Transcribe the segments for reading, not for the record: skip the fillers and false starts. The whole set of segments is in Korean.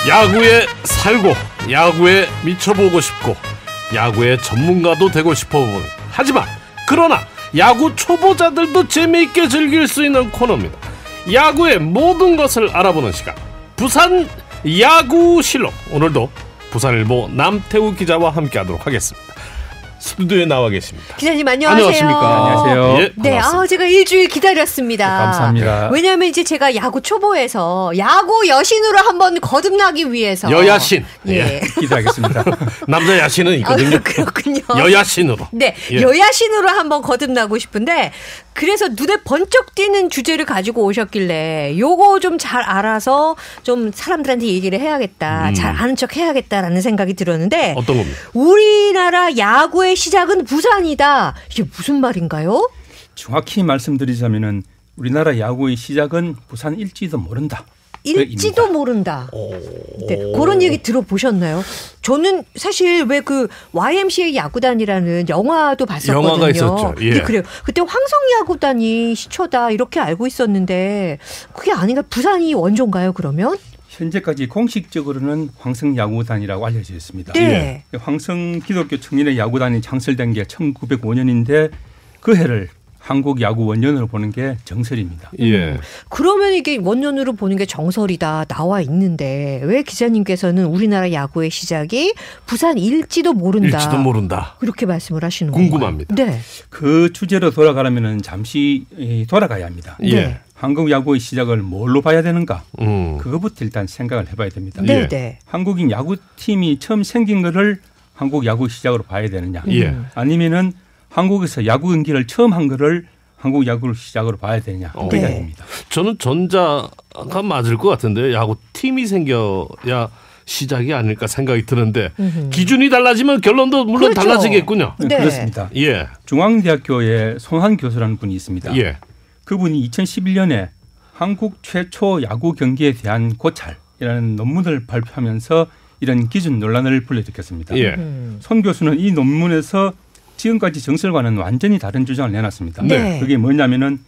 야구에 살고 야구에 미쳐보고 싶고 야구의 전문가도 되고 싶어보는, 하지만 그러나 야구 초보자들도 재미있게 즐길 수 있는 코너입니다. 야구의 모든 것을 알아보는 시간, 부산 야구실록. 오늘도 부산일보 남태우 기자와 함께하도록 하겠습니다. 스튜디오에 나와 계십니다. 기자님 안녕하세요. 안녕하십니까. 안녕하세요. 예, 네, 제가 일주일 기다렸습니다. 네, 감사합니다. 왜냐하면 이제 제가 야구 초보에서 야구 여신으로 한번 거듭나기 위해서 여야신. 예. 기대하겠습니다. 남자 야신은 있거든요. 그렇군요. 여야신으로. 네, 예. 여야신으로 한번 거듭나고 싶은데, 그래서 눈에 번쩍 띄는 주제를 가지고 오셨길래 요거 좀 잘 알아서 좀 사람들한테 얘기를 해야겠다, 잘 아는 척 해야겠다라는 생각이 들었는데, 어떤 겁니까? 우리나라 야구의 시작은 부산이다. 이게 무슨 말인가요? 정확히 말씀드리자면은 우리나라 야구의 시작은 부산일지도 모른다. 일지도 모른다. 네, 그런 얘기 들어보셨나요? 저는 사실 왜 그 YMCA 야구단이라는 영화도 봤었거든요. 영화가 있었죠. 예. 네, 그래요. 그때 황성 야구단이 시초다 이렇게 알고 있었는데 그게 아닌가? 부산이 원조인가요, 그러면? 현재까지 공식적으로는 황성야구단이라고 알려져 있습니다. 네. 황성 기독교 청년의 야구단이 창설된 게 1905년인데 그 해를 한국 야구 원년으로 보는 게 정설입니다. 예. 그러면 이게 원년으로 보는 게 정설이다 나와 있는데 왜 기자님께서는 우리나라 야구의 시작이 부산 일지도 모른다. 일지도 모른다. 그렇게 말씀을 하시는 궁금합니다. 건가요? 네. 그 주제로 돌아가려면 잠시 돌아가야 합니다. 예. 네. 한국 야구의 시작을 뭘로 봐야 되는가? 음. 그것부터 일단 생각을 해봐야 됩니다. 네, 예. 네. 한국인 야구팀이 처음 생긴 거를 한국 야구 시작으로 봐야 되느냐? 예. 아니면은 한국에서 야구 경기를 처음 한 거를 한국 야구를 시작으로 봐야 되냐? 네. 그래야 됩니다. 저는 전자가 맞을 것 같은데, 야구 팀이 생겨야 시작이 아닐까 생각이 드는데 기준이 달라지면 결론도 물론 그렇죠. 달라지겠군요. 네. 그렇습니다. 예. 중앙대학교에 손한 교수라는 분이 있습니다. 예. 그분이 2011년에 한국 최초 야구 경기에 대한 고찰이라는 논문을 발표하면서 이런 기준 논란을 불러일으켰습니다. 예. 손 교수는 이 논문에서 지금까지 정설과는 완전히 다른 주장을 내놨습니다. 네. 그게 뭐냐면은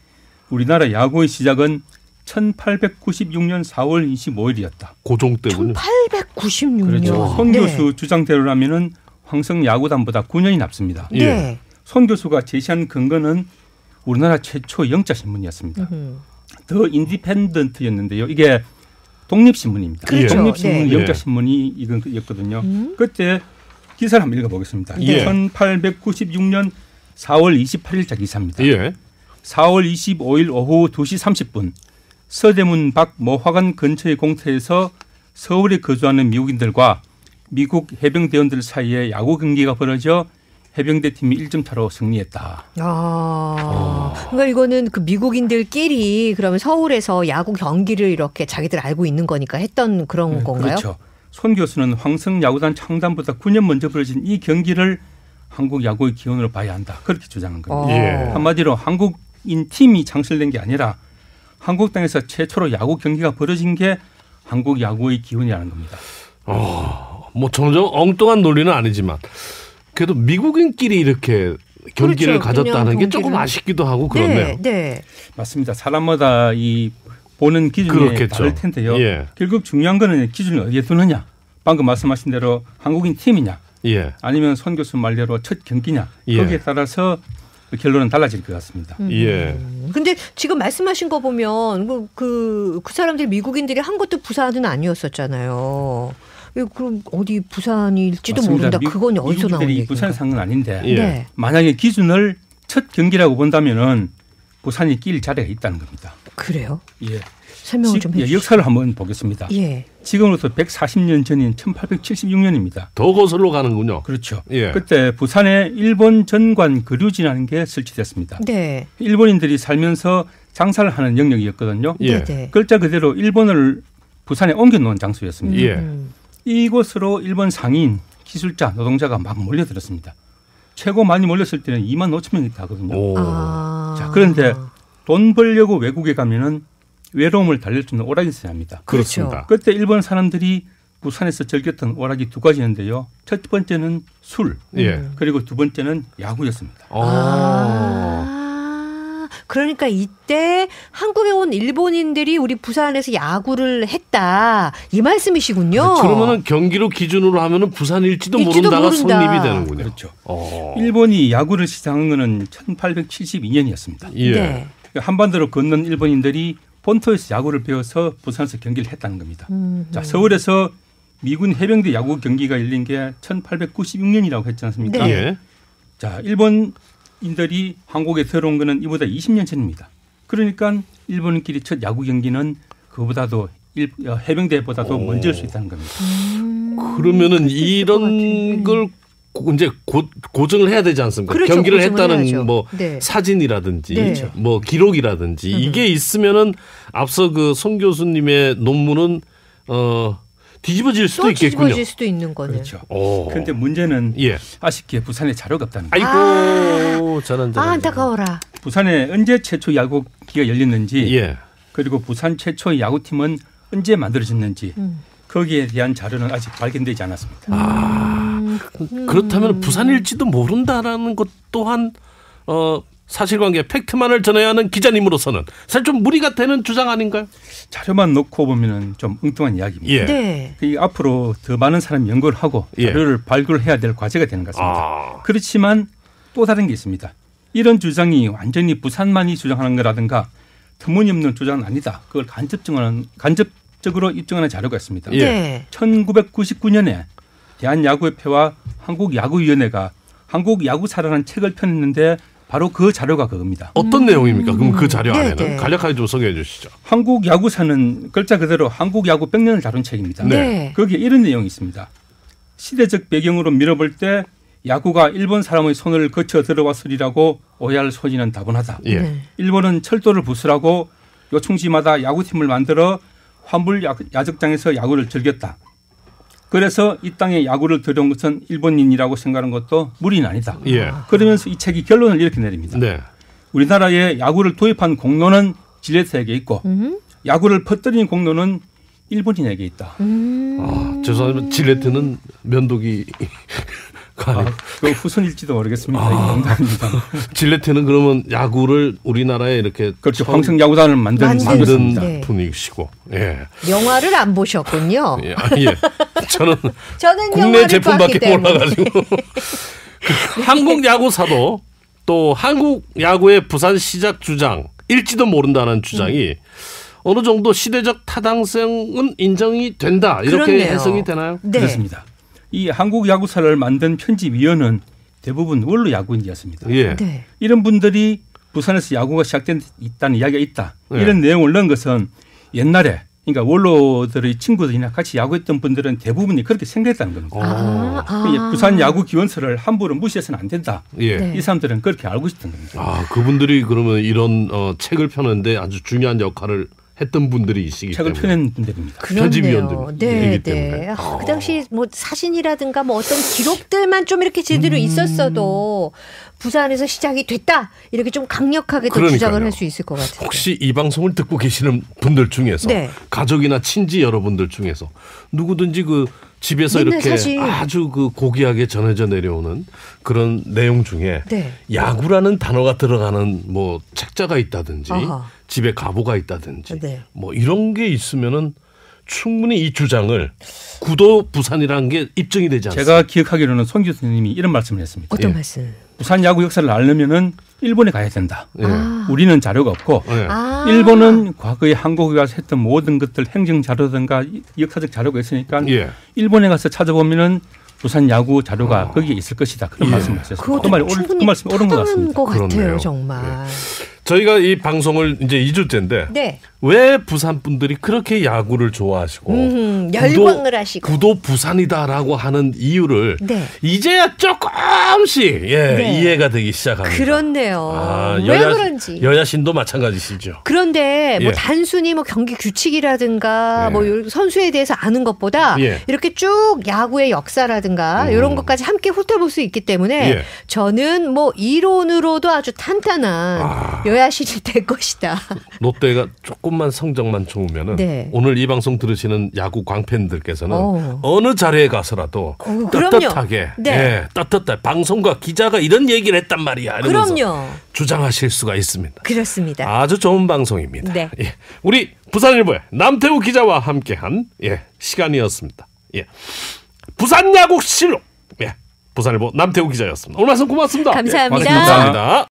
우리나라 야구의 시작은 1896년 4월 25일이었다. 고종 때군요. 1896년. 그렇죠. 손 교수 주장대로라면은 황성 야구단보다 9년이 앞섭니다. 예. 네. 손 교수가 제시한 근거는 우리나라 최초 영자 신문이었습니다. 더 인디펜던트였는데요. 이게 독립신문입니다. 그렇죠. 독립신문 네. 영자 신문이 이거였거든요. 그때 기사를 한번 읽어보겠습니다. 예. 1896년 4월 28일자 기사입니다. 예. 4월 25일 오후 2시 30분 서대문 밖 모화관 근처의 공터에서 서울에 거주하는 미국인들과 미국 해병대원들 사이에 야구 경기가 벌어져 해병대 팀이 1점 차로 승리했다. 그러니까 이거는 그 미국인들끼리 그러면 서울에서 야구 경기를 이렇게 자기들 알고 있는 거니까 했던 그런 건가요? 그렇죠. 손 교수는 황성 야구단 창단보다 9년 먼저 벌어진 이 경기를 한국 야구의 기원으로 봐야 한다. 그렇게 주장한 겁니다. 예. 한마디로 한국인 팀이 창설된 게 아니라 한국 땅에서 최초로 야구 경기가 벌어진 게 한국 야구의 기원이라는 겁니다. 뭐 점점 엉뚱한 논리는 아니지만 그래도 미국인끼리 이렇게 경기를 그렇죠. 가졌다는 게 조금 경기를. 아쉽기도 하고 그렇네요. 네, 네. 맞습니다. 사람마다 이 보는 기준이 그렇겠죠. 다를 텐데요. 예. 결국 중요한 거는 기준을 어디에 두느냐. 방금 말씀하신 대로 한국인 팀이냐 예. 아니면 손 교수 말대로 첫 경기냐. 예. 거기에 따라서 결론은 달라질 것 같습니다. 예. 근데 지금 말씀하신 거 보면 그 사람들이 미국인들이 한 것도 부산은 아니었었잖아요. 그럼 어디 부산일지도 맞습니다. 모른다. 그건 어디서 나온 미국인들이 얘기인가? 부산 산 건 아닌데 예. 네. 만약에 기준을 첫 경기라고 본다면은 부산이 낄 자리가 있다는 겁니다. 그래요? 예. 설명을 좀 해주시죠. 역사를 한번 보겠습니다. 예. 지금으로부터 140년 전인 1876년입니다. 더 거슬러 가는군요. 그렇죠. 예. 그때 부산에 일본 전관 거류지라는 게 설치됐습니다. 네. 일본인들이 살면서 장사를 하는 영역이었거든요. 예. 네. 글자 그대로 일본을 부산에 옮겨놓은 장소였습니다. 예. 이곳으로 일본 상인, 기술자, 노동자가 막 몰려들었습니다. 최고 많이 몰렸을 때는 2만 5천 명이 하거든요. 오. 자, 그런데 돈 벌려고 외국에 가면은 외로움을 달랠 수 있는 오락이 있어야 합니다. 그렇습니다. 그때 일본 사람들이 부산에서 즐겼던 오락이 두 가지였는데요. 첫 번째는 술, 예. 그리고 두 번째는 야구였습니다. 아. 그러니까 이때 한국에 온 일본인들이 우리 부산에서 야구를 했다. 이 말씀이시군요. 그러면은 경기로 기준으로 하면은 부산일지도 모른다가 성립이 되는군요. 그렇죠. 일본이 야구를 시작한 것은 1872년이었습니다. 예. 네. 한반도로 건넌 일본인들이 본토에서 야구를 배워서 부산에서 경기를 했다는 겁니다. 자, 서울에서 미군 해병대 야구 경기가 열린 게 1896년이라고 했지 않습니까? 네. 예. 자, 일본인들이 한국에 들어온 거는 이보다 20년 전입니다. 그러니까 일본인끼리 첫 야구 경기는 그보다도 해병대보다도 먼저 할 수 있다는 겁니다. 그러면은 이런 걸 이제 고증을 해야 되지 않습니까? 그렇죠. 경기를 고증을 했다는 해야죠. 뭐 네. 사진이라든지 네. 뭐 기록이라든지 이게 있으면은 앞서 그 송 교수님의 논문은 뒤집어질 수도 또 있겠군요. 뒤집어질 수도 있는 거는. 그렇죠. 오. 그런데 문제는 예. 아쉽게 부산에 자료가 없다는 거예요. 아이고 저런. 안타까워라. 부산에 언제 최초 야구기가 열렸는지 예. 그리고 부산 최초의 야구팀은 언제 만들어졌는지 거기에 대한 자료는 아직 발견되지 않았습니다. 그렇다면 부산일지도 모른다라는 것 또한 사실관계 팩트만을 전해야 하는 기자님으로서는 사실 좀 무리가 되는 주장 아닌가요? 자료만 놓고 보면은 좀 엉뚱한 이야기입니다. 예. 네. 앞으로 더 많은 사람이 연구를 하고 예. 자료를 발굴해야 될 과제가 되는 것 같습니다. 아. 그렇지만 또 다른 게 있습니다. 이런 주장이 완전히 부산만이 주장하는 거라든가 터무니없는 주장은 아니다. 그걸 간접적으로 입증하는 자료가 있습니다. 예. 네. 1999년에 대한야구협회와 한국야구위원회가 한국야구사라는 책을 펴냈는데 바로 그 자료가 그겁니다. 어떤 내용입니까? 그럼 그 자료 네, 안에는 네. 간략하게 좀 소개해 주시죠. 한국야구사는 글자 그대로 한국야구 100년을 다룬 책입니다. 네. 거기에 이런 내용이 있습니다. 시대적 배경으로 밀어볼 때 야구가 일본 사람의 손을 거쳐 들어왔으리라고 오해할 소지는 다분하다. 예. 네. 일본은 철도를 부수라고 요충지마다 야구팀을 만들어 환불 야적장에서 야구를 즐겼다. 그래서 이 땅에 야구를 들여온 것은 일본인이라고 생각하는 것도 무리는 아니다. 예. 그러면서 이 책이 결론을 이렇게 내립니다. 네. 우리나라에 야구를 도입한 공로는 질레트에게 있고 야구를 퍼뜨린 공로는 일본인에게 있다. 아, 죄송하지만 질레트는 면도기 그 후손일지도 모르겠습니다. 농담입니다. 질레트는 그러면 야구를 우리나라에 이렇게 그렇죠. 처음 황성 야구단을 만든 만든 분입니다. 네. 분이시고. 예. 영화를 안 보셨군요. 예. 아, 예. 저는 저는 국내 영화를 봤기 제품밖에 때문에. 몰라가지고 한국 야구사도 또 한국 야구의 부산 시작 주장 일지도 모른다는 주장이 어느 정도 시대적 타당성은 인정이 된다 이렇게 그렇네요. 해석이 되나요? 네. 그렇습니다. 이 한국 야구사를 만든 편집위원은 대부분 원로 야구인이었습니다. 예. 네. 이런 분들이 부산에서 야구가 시작된 있다는 이야기가 있다. 네. 이런 내용을 넣은 것은 옛날에 그러니까 원로들의 친구들이나 같이 야구했던 분들은 대부분이 그렇게 생각했다는 겁니다. 아. 부산 야구 기원서를 함부로 무시해서는 안 된다. 예. 네. 이 사람들은 그렇게 알고 있었던 겁니다. 아, 그분들이 그러면 이런 책을 펴는데 아주 중요한 역할을 했던 분들이 책을 때문에. 펴낸 분들입니다. 편집위원들이기 네, 때문에. 네. 그 당시 뭐 사진이라든가 뭐 어떤 기록들만 좀 이렇게 제대로 있었어도 부산에서 시작이 됐다 이렇게 좀 강력하게 또 그러니까요. 주장을 할 수 있을 것 같아요. 혹시 이 방송을 듣고 계시는 분들 중에서 네. 가족이나 친지 여러분들 중에서 누구든지 그 집에서 옛날 이렇게 사진. 아주 그 고귀하게 전해져 내려오는 그런 내용 중에 네. 야구라는 단어가 들어가는 뭐 책자가 있다든지 아하. 집에 가보가 있다든지 네. 뭐 이런 게 있으면은 충분히 이 주장을 구도 부산이라는 게 입증이 되지 않습니까? 제가 기억하기로는 송 교수님이 이런 말씀을 했습니다. 어떤 예. 말씀? 부산 야구 역사를 알려면은 일본에 가야 된다. 예. 우리는 자료가 없고 예. 일본은 과거에 한국에 가서 했던 모든 것들 행정 자료든가 역사적 자료가 있으니까 예. 일본에 가서 찾아보면은 부산 야구 자료가 거기에 있을 것이다. 그런 말씀을 하셨습니다. 그것도 충분히 그 말씀이 옳은 것 타당한 같습니다. 것 같아요, 그렇네요. 정말. 저희가 이 방송을 이제 2주째인데 네. 왜 부산 분들이 그렇게 야구를 좋아하시고 열광을 하시고. 구도 부산이다라고 하는 이유를 네. 이제야 조금씩 네. 이해가 되기 시작합니다. 그렇네요. 아, 왜 그런지. 여야신도 마찬가지시죠. 그런데 뭐 예. 단순히 뭐 경기 규칙이라든가 예. 뭐 선수에 대해서 아는 것보다 예. 이렇게 쭉 야구의 역사라든가 이런 것까지 함께 훑어볼 수 있기 때문에 예. 저는 뭐 이론으로도 아주 탄탄한 노야신이 될 것이다. 롯데가 조금만 성적만 좋으면은 네. 오늘 이 방송 들으시는 야구 광팬들께서는 어느 자리에 가서라도 그럼요. 떳떳하게 네. 예, 떳떳하게 방송과 기자가 이런 얘기를 했단 말이야 이러면서 그럼요. 주장하실 수가 있습니다. 그렇습니다. 아주 좋은 방송입니다. 네. 예, 우리 부산일보의 남태우 기자와 함께한 시간이었습니다. 예. 부산 야구실록 부산일보 남태우 기자였습니다. 오늘 말씀 고맙습니다. 감사합니다. 감사합니다.